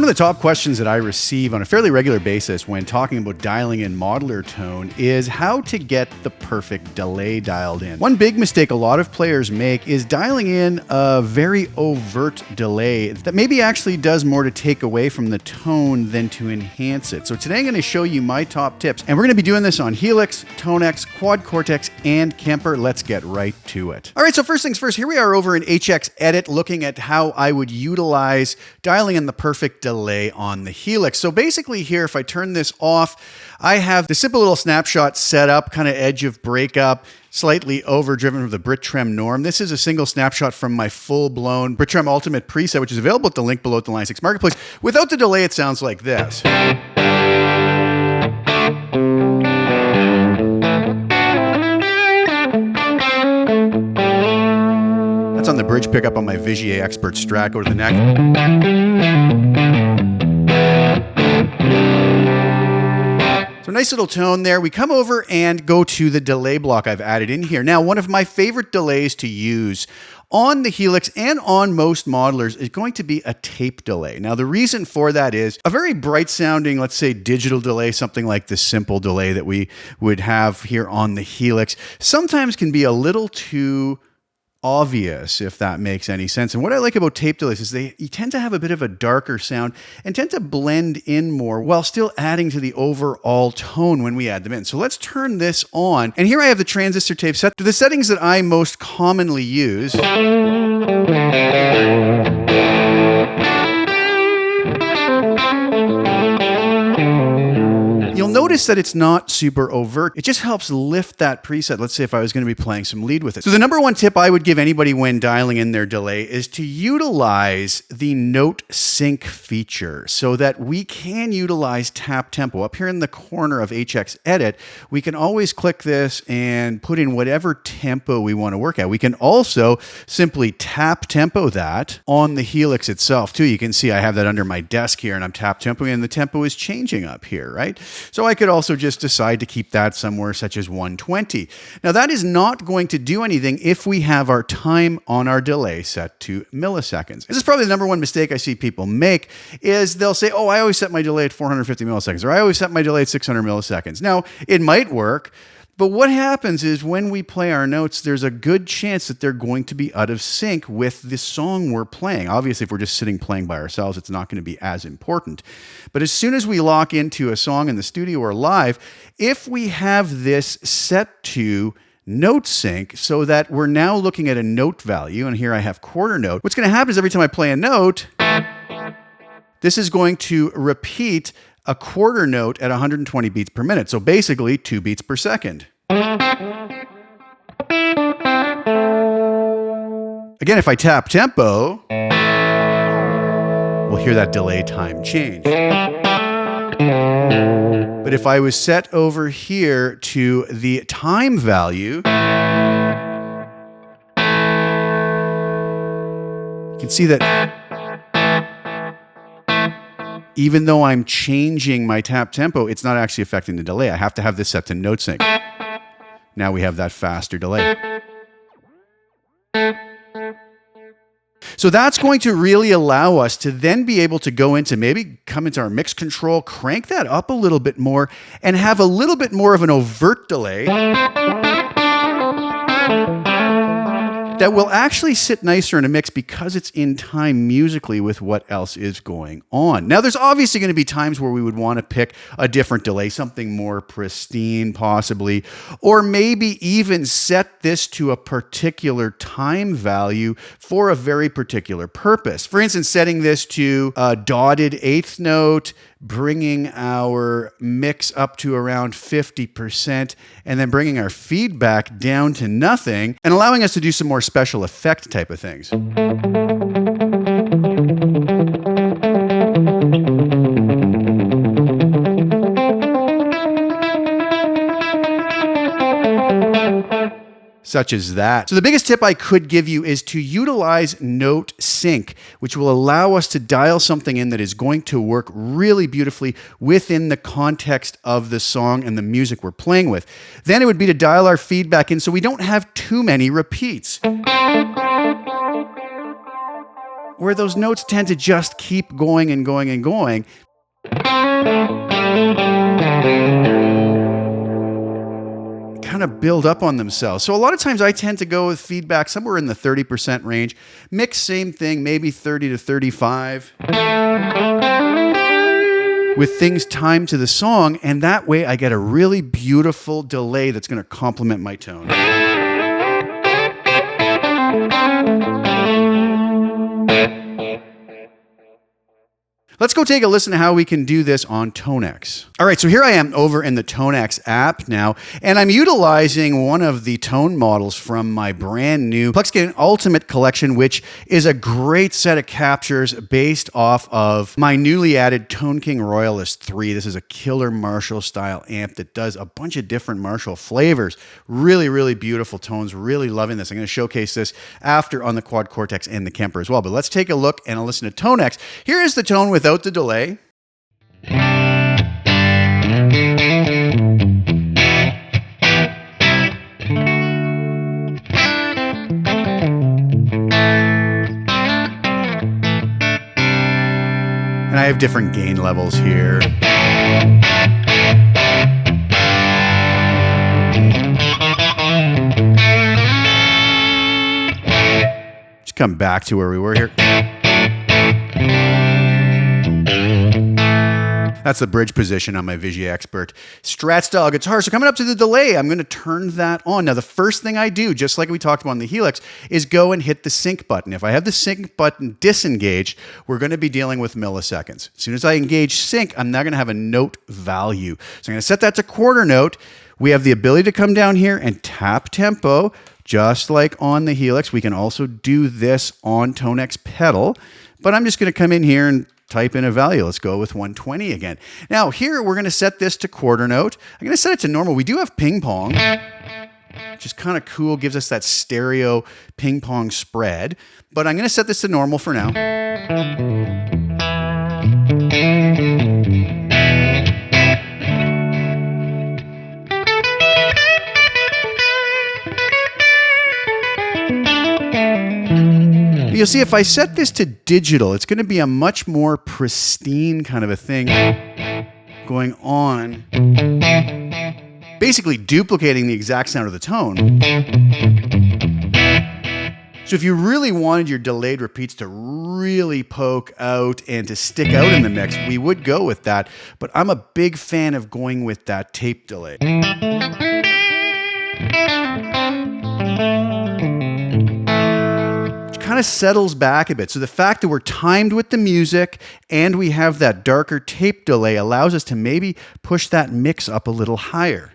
So one of the top questions that I receive on a fairly regular basis when talking about dialing in modular tone is how to get the perfect delay dialed in. One big mistake a lot of players make is dialing in a very overt delay that maybe actually does more to take away from the tone than to enhance it. So today I'm going to show you my top tips, and we're going to be doing this on Helix, ToneX, Quad Cortex, and Kemper. Let's get right to it. All right, so first things first, here we are over in HX Edit looking at how I would utilize dialing in the perfect delay on the Helix. So basically here, if I turn this off, I have the simple little snapshot set up, kind of edge of breakup, slightly overdriven with the Brit Trem norm. This is a single snapshot from my full-blown Brit Trem Ultimate preset, which is available at the link below at the Line 6 Marketplace. Without the delay, it sounds like this. That's on the bridge pickup on my Vigier Expert Strat. Go to the next. So nice little tone there. We come over and go to the delay block I've added in here. Now, one of my favorite delays to use on the Helix and on most modelers is going to be a tape delay. Now, the reason for that is a very bright sounding, let's say digital delay, something like the simple delay that we would have here on the Helix, sometimes can be a little too obvious, if that makes any sense. And what I like about tape delays is you tend to have a bit of a darker sound and tend to blend in more while still adding to the overall tone when we add them in. So let's turn this on. And here I have the transistor tape set to the settings that I most commonly use. You'll notice that it's not super overt. It just helps lift that preset. Let's say if I was going to be playing some lead with it. So the number one tip I would give anybody when dialing in their delay is to utilize the note sync feature so that we can utilize tap tempo. Up here in the corner of HX Edit, we can always click this and put in whatever tempo we want to work at. We can also simply tap tempo that on the Helix itself too. You can see I have that under my desk here and I'm tap tempoing and the tempo is changing up here, right? So I could also just decide to keep that somewhere such as 120. Now that is not going to do anything if we have our time on our delay set to milliseconds. This is probably the number one mistake I see people make is they'll say, oh, I always set my delay at 450 milliseconds, or I always set my delay at 600 milliseconds. Now, it might work, but what happens is when we play our notes, there's a good chance that they're going to be out of sync with the song we're playing. Obviously, if we're just sitting playing by ourselves, it's not going to be as important. But as soon as we lock into a song in the studio or live, if we have this set to note sync so that we're now looking at a note value, and here I have quarter note, what's going to happen is every time I play a note, this is going to repeat a quarter note at 120 beats per minute. So basically 2 beats per second. Again, if I tap tempo, we'll hear that delay time change. But if I was set over here to the time value, you can see that even though I'm changing my tap tempo, it's not actually affecting the delay. I have to have this set to note sync. Now we have that faster delay. So that's going to really allow us to then be able to go into maybe come into our mix control, crank that up a little bit more, and have a little bit more of an overt delay that will actually sit nicer in a mix because it's in time musically with what else is going on. Now, there's obviously going to be times where we would want to pick a different delay, something more pristine possibly, or maybe even set this to a particular time value for a very particular purpose. For instance, setting this to a dotted eighth note, bringing our mix up to around 50%, and then bringing our feedback down to nothing, and allowing us to do some more special effect type of things. Such as that. So the biggest tip I could give you is to utilize note sync, which will allow us to dial something in that is going to work really beautifully within the context of the song and the music we're playing with. Then it would be to dial our feedback in so we don't have too many repeats. where those notes tend to just keep going and going and going. Kind of build up on themselves. So a lot of times I tend to go with feedback somewhere in the 30% range. Mix, same thing, maybe 30 to 35. With things timed to the song, and that way I get a really beautiful delay that's going to complement my tone. Let's go take a listen to how we can do this on ToneX. All right, so here I am over in the ToneX app now, and I'm utilizing one of the tone models from my brand new Plexkin Ultimate collection, which is a great set of captures based off of my newly added Tone King Royalist 3. This is a killer Marshall style amp that does a bunch of different Marshall flavors. Really, really beautiful tones. Really loving this. I'm going to showcase this after on the Quad Cortex and the Kemper as well. But let's take a look and listen to ToneX. Here is the tone without the delay. And I have different gain levels here. Just come back to where we were here. That's the bridge position on my Vigia Expert Strat style guitar. So coming up to the delay, I'm going to turn that on. Now, the first thing I do, just like we talked about on the Helix, is go and hit the sync button. If I have the sync button disengaged, we're going to be dealing with milliseconds. As soon as I engage sync, I'm now going to have a note value. So I'm going to set that to quarter note. We have the ability to come down here and tap tempo, just like on the Helix. We can also do this on ToneX pedal, but I'm just going to come in here and type in a value. Let's go with 120 again. Now here, we're going to set this to quarter note. I'm going to set it to normal. We do have ping pong, which is kind of cool. Gives us that stereo ping pong spread, but I'm going to set this to normal for now. You'll see if I set this to digital, it's going to be a much more pristine kind of a thing going on, basically duplicating the exact sound of the tone. So if you really wanted your delayed repeats to really poke out and to stick out in the mix, we would go with that, but I'm a big fan of going with that tape delay. Kind of settles back a bit. So the fact that we're timed with the music and we have that darker tape delay allows us to maybe push that mix up a little higher.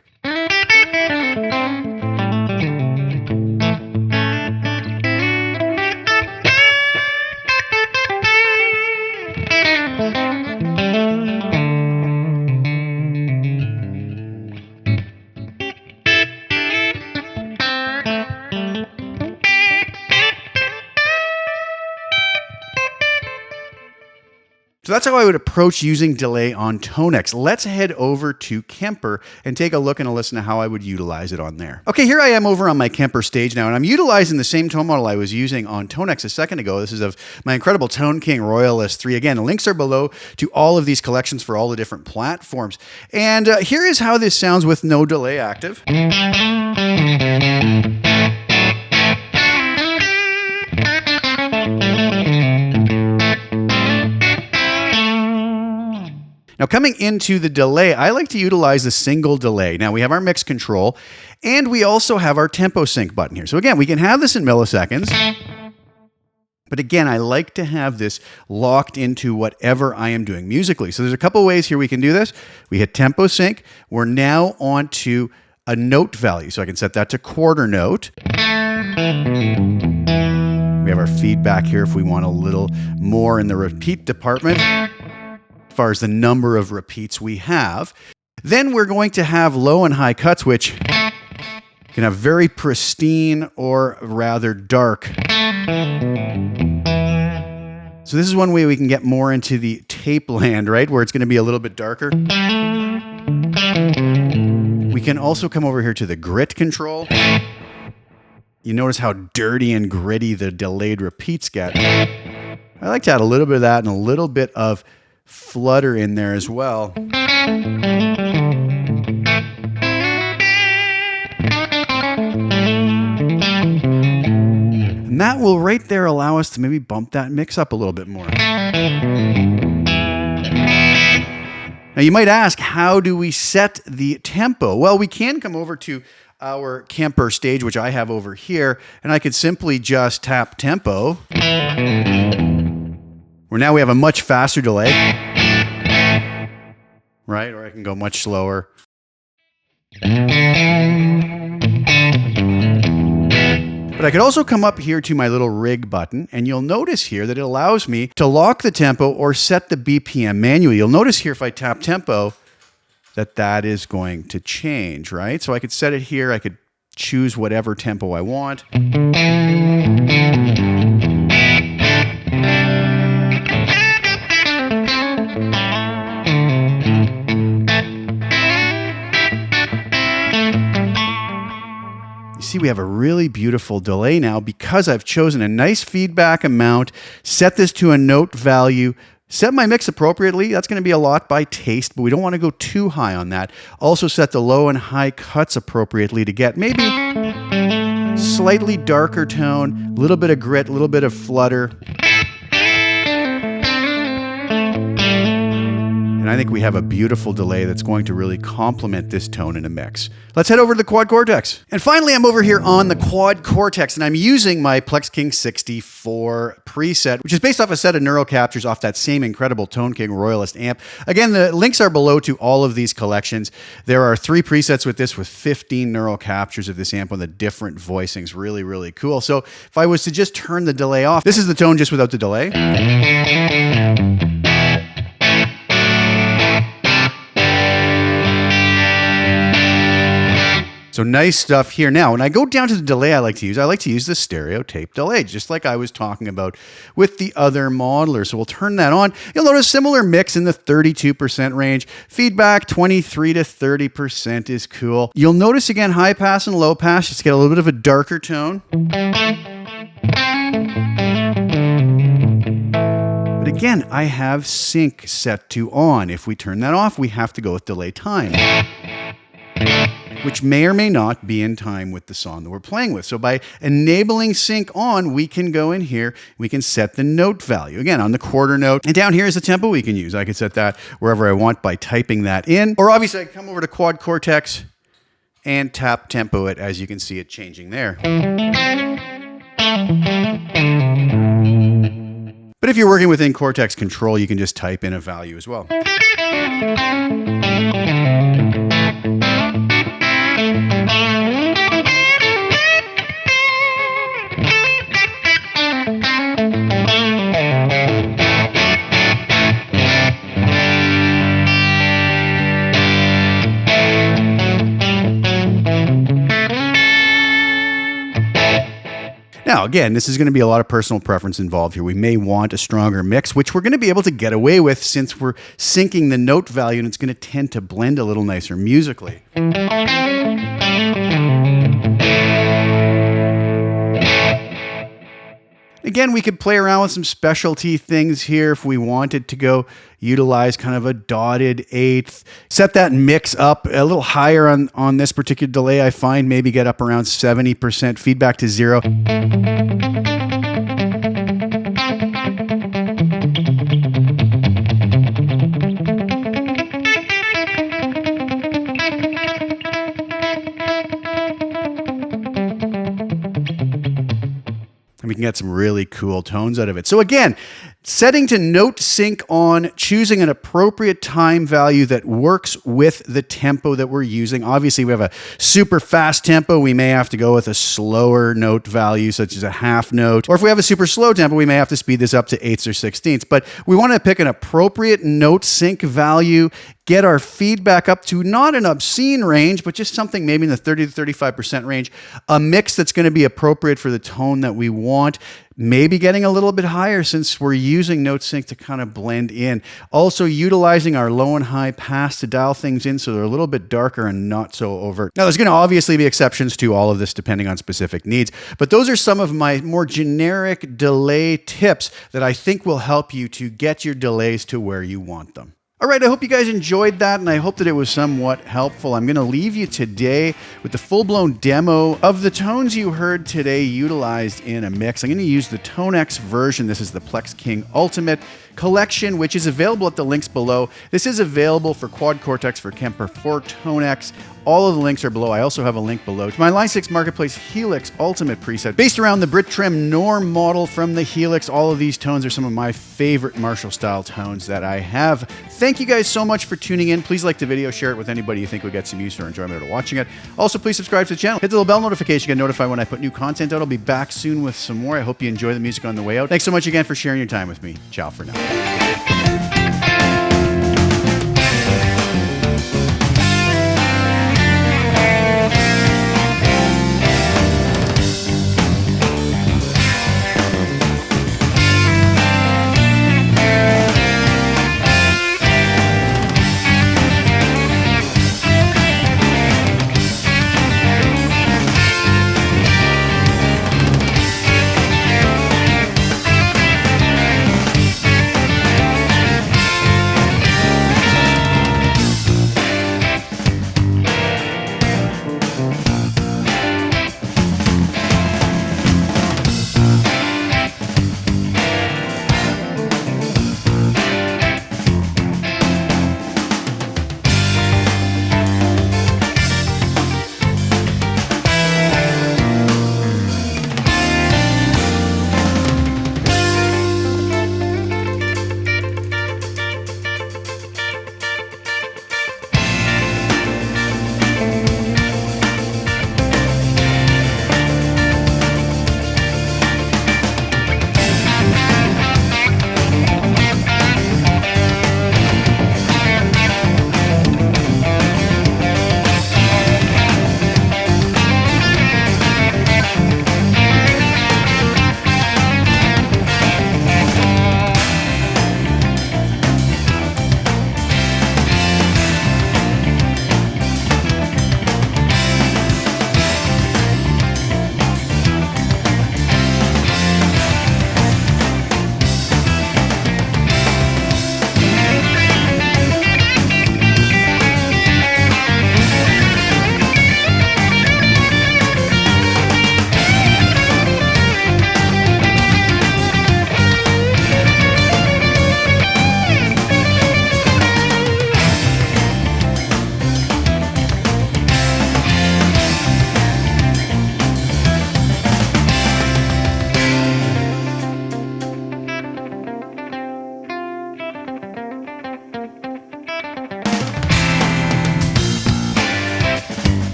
So that's how I would approach using delay on ToneX. Let's head over to Kemper and take a look and a listen to how I would utilize it on there. Okay, here I am over on my Kemper stage now, and I'm utilizing the same tone model I was using on ToneX a second ago. This is of my incredible Tone King Royalist 3. Again, links are below to all of these collections for all the different platforms. And here is how this sounds with no delay active. Now coming into the delay, I like to utilize a single delay. Now we have our mix control and we also have our tempo sync button here. So again, we can have this in milliseconds, but again, I like to have this locked into whatever I am doing musically. So there's a couple ways here we can do this. We hit tempo sync. We're now on to a note value. So I can set that to quarter note. We have our feedback here if we want a little more in the repeat department, as far as the number of repeats we have. Then we're going to have low and high cuts, which can have very pristine or rather dark. So this is one way we can get more into the tape land, right? Where it's going to be a little bit darker. We can also come over here to the grit control. You notice how dirty and gritty the delayed repeats get. I like to add a little bit of that and a little bit of flutter in there as well. And that will right there allow us to maybe bump that mix up a little bit more. Now you might ask, how do we set the tempo? Well, we can come over to our Kemper stage, which I have over here, and I could simply just tap tempo, where now we have a much faster delay, right? Or I can go much slower. But I could also come up here to my little rig button, and you'll notice here that it allows me to lock the tempo or set the BPM manually. You'll notice here if I tap tempo that is going to change, right? So I could set it here. I could choose whatever tempo I want. See, we have a really beautiful delay now because I've chosen a nice feedback amount, set this to a note value, set my mix appropriately. That's going to be a lot by taste, but we don't want to go too high on that. Also set the low and high cuts appropriately to get maybe slightly darker tone, a little bit of grit, a little bit of flutter. And I think we have a beautiful delay that's going to really complement this tone in a mix. Let's head over to the Quad Cortex. And finally, I'm over here on the Quad Cortex, and I'm using my Plex King 64 preset, which is based off a set of neural captures off that same incredible Tone King Royalist amp. Again, the links are below to all of these collections. There are 3 presets with this, with 15 neural captures of this amp on the different voicings. Really, really cool. So if I was to just turn the delay off, this is the tone just without the delay. So nice stuff here. Now, when I go down to the delay I like to use the stereo tape delay, just like I was talking about with the other modeler. So we'll turn that on. You'll notice similar mix in the 32% range. Feedback, 23 to 30% is cool. You'll notice again, high pass and low pass, just get a little bit of a darker tone. But again, I have sync set to on. If we turn that off, we have to go with delay time, which may or may not be in time with the song that we're playing with. So by enabling sync on, we can go in here, we can set the note value, again, on the quarter note. And down here is the tempo we can use. I can set that wherever I want by typing that in. Or obviously I can come over to Quad Cortex and tap tempo it, as you can see it changing there. But if you're working within Cortex Control, you can just type in a value as well. Now, again, this is going to be a lot of personal preference involved here. We may want a stronger mix, which we're going to be able to get away with since we're syncing the note value, and it's going to tend to blend a little nicer musically. Again, we could play around with some specialty things here if we wanted to go utilize kind of a dotted eighth. Set that mix up a little higher on this particular delay. I find maybe get up around 70%, feedback to 0. We can get some really cool tones out of it. So again, setting to note sync on, choosing an appropriate time value that works with the tempo that we're using. Obviously, we have a super fast tempo. We may have to go with a slower note value, such as a half note. Or if we have a super slow tempo, we may have to speed this up to 8ths or 16ths. But we want to pick an appropriate note sync value, get our feedback up to not an obscene range, but just something maybe in the 30 to 35% range, a mix that's going to be appropriate for the tone that we want. maybe getting a little bit higher since we're using Note Sync to kind of blend in. Also utilizing our low and high pass to dial things in so they're a little bit darker and not so overt. Now, there's going to obviously be exceptions to all of this depending on specific needs, but those are some of my more generic delay tips that I think will help you to get your delays to where you want them. All right, I hope you guys enjoyed that, and I hope that it was somewhat helpful. I'm going to leave you today with the full-blown demo of the tones you heard today utilized in a mix. I'm going to use the ToneX version. This is the Plex King Ultimate collection, which is available at the links below. This is available for Quad Cortex, for Kemper, for ToneX. All of the links are below. I also have a link below to my Line 6 Marketplace Helix Ultimate preset based around the Brit Trim Norm model from the Helix. All of these tones are some of my favorite Marshall style tones that I have. Thank you guys so much for tuning in. Please like the video, share it with anybody you think would get some use or enjoyment out of watching it. Also, please subscribe to the channel. Hit the little bell notification to get notified when I put new content out. I'll be back soon with some more. I hope you enjoy the music on the way out. Thanks so much again for sharing your time with me. Ciao for now.